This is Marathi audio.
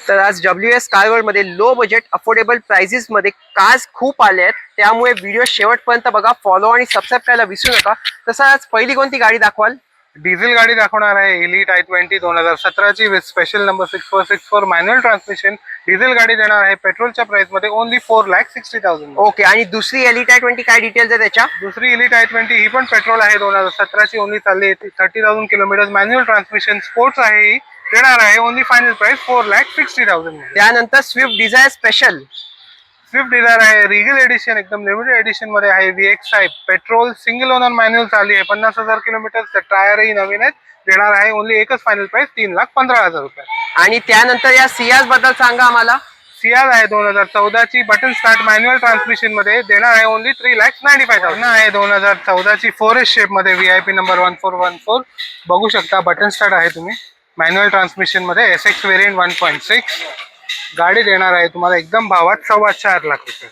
तर आज WS कार वर्ल्ड मध्ये लो बजेट अफोर्डेबल प्राइसेस मध्ये कार्स खूप आले आहेत, त्यामुळे व्हिडिओ शेवटपर्यंत बघा, फॉलो आणि सबस्क्राईब करायला विसरू नका. तसं आज पहिली कोणती गाडी दाखवाल? डिझेल गाडी दाखवणार आहे. एलिट i20 2017ची with special number 6464 manual transmission diesel गाडी देणार आहे पेट्रोलच्या प्राइस मध्ये ओनली 4,60,000. ओके, आणि दुसरी एलिट i20 काय डिटेल्स आहे त्याच्या? दुसरी एलिट i20 ही पण पेट्रोल आहे. 2017ची ओनली चालली 30,000 किलोमीटर मॅन्युअल ट्रान्समिशन स्पोर्ट्स आहे. ही देणार आहे ओनली फायनल प्राइस 4,60,000. त्यानंतर Swift Dzire special. Swift Dzire आहे रिगल एडिशन, एकदम लिमिटेड एडिशन मध्ये आहे. VXi petrol single owner manual चालली आहे. 50,000 किलोमीटर, टायरही नवीन आहेत. देणार आहे ओनली एकच फायनल प्राइस 3,15,000 रुपये. आणि त्यानंतर या सियाज बद्दल सांगा आम्हाला. सियाज आहे 2014ची बटन स्टार्ट मॅन्युअल ट्रान्समिशन मध्ये देणार आहे ओनली 3,95,000. आहे 2014ची 4S शेप मध्ये VIP नंबर 1414 बघू शकता. बटन स्टार्ट आहे तुम्ही मॅन्युअल ट्रान्समिशन मध्ये SX व्हेरियंट 1.6 गाडी देणार आहे तुम्हाला एकदम भावात 4.25 लाख रुपये.